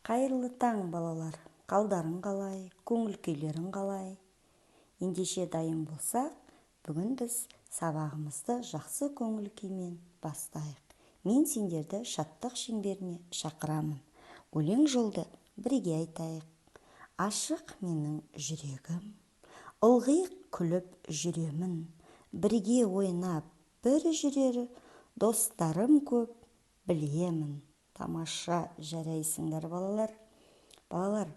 Қайырлы таң, балалар. Қалдарың қалай, көңіл-күйлерің қалай? Ендеше дайын болсақ, бүгін біз сабағымызды жақсы көңіл-күймен бастайық. Мен сендерді шаттық шеңберіне шақырамын. Өлең жолды бірге айтайық. Ашық менің жүрегім, ылғи күліп жүремін. Бірге ойнап бір жүрер достарым көп білемін. Тамаша, жарайсыңдар, балалар. Балалар,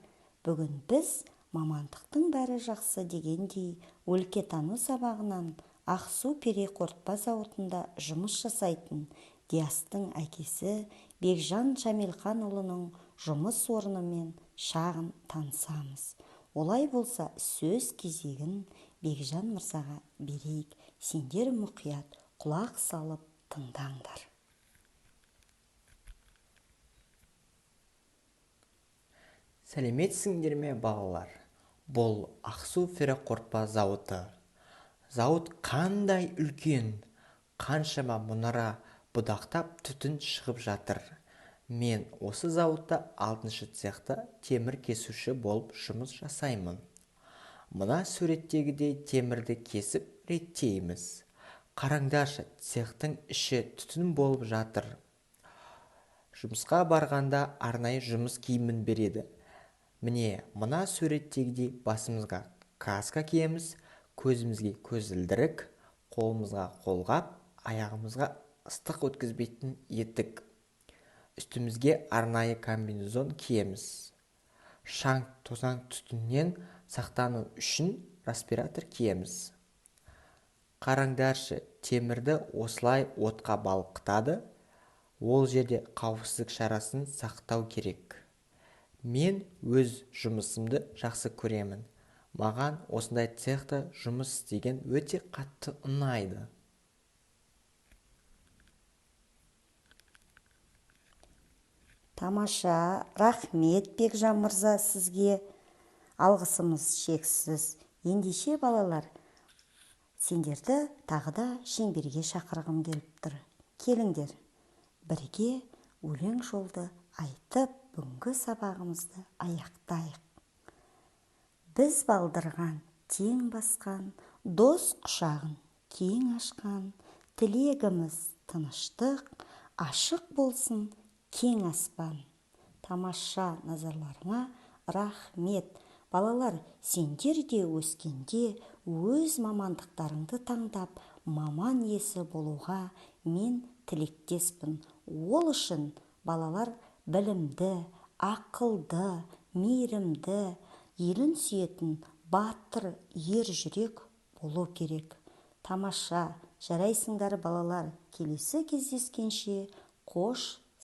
бүгін біз мамандықтың бәрі жақсы дегендей өлкетану сабағынан Ақсу переқорытпа зауытында жұмыс жасайтын Диастың әкесі Бекжан Шамилханұлының жұмыс орнымен шағын танысамыз. Олай болса, сөз кезегін Бекжан мырзаға берейік. Сендер мұқият құлақ салып тыңдаңдар. Сәлеметсіңдер ме, балалар? Бұл Ақсу ферроқорытпа зауыты. Зауыт қандай үлкен, қаншама мұнара будақтап түтін шығып жатыр. Мен осы зауытта 6-шы цехта темір кесуші болып жұмыс жасаймын. Мына суреттегідей темірді кесіп реттейміз. Қараңдаршы, цехтың іші түтін болып жатыр. Жұмысқа барғанда арнайы жұмыс киімін береді. Міне, мына суреттегідей басымызға каска киеміз, көзімізге көзілдірік, қолымызға қолғап, аяғымызға ыстық өткізбейтін етік. Үстімізге арнайы комбинезон киеміз. Шаң тозаң түтіннен сақтану үшін респиратор киеміз. Қараңдаршы, темірді осылай отқа балқытады. Ол жерде қауіпсіздік шарасын сақтау керек. Мен өз жұмысымды жақсы көремін. Маған осындай цехта жұмыс істеген өте қатты ұнайды. Тамаша, рахмет Бекжан мырза, сізге алғысымыз шексіз. Ендеше, балалар, сендерді тағы да шеңберге шақырғым келіп тұр. Келіңдер, бірге өлең жолды айтып, бүгінгі сабағымызды аяқтайық. Біз балдырған, тең басқан, дос құшағын кең ашқан, тілегіміз тыныштық, ашық болсын кең аспан. Тамаша, назарларыңа рахмет. Балалар, сендер де өскенде өз мамандықтарыңды таңдап, маман иесі болуға мен тілектеспін. Ол үшін балалар білімді, ақылды, мейірімді, елін сүйетін батыр, ер жүрек болу керек. Тамаша, жарайсыңдар, балалар. Келесі кездескенше қош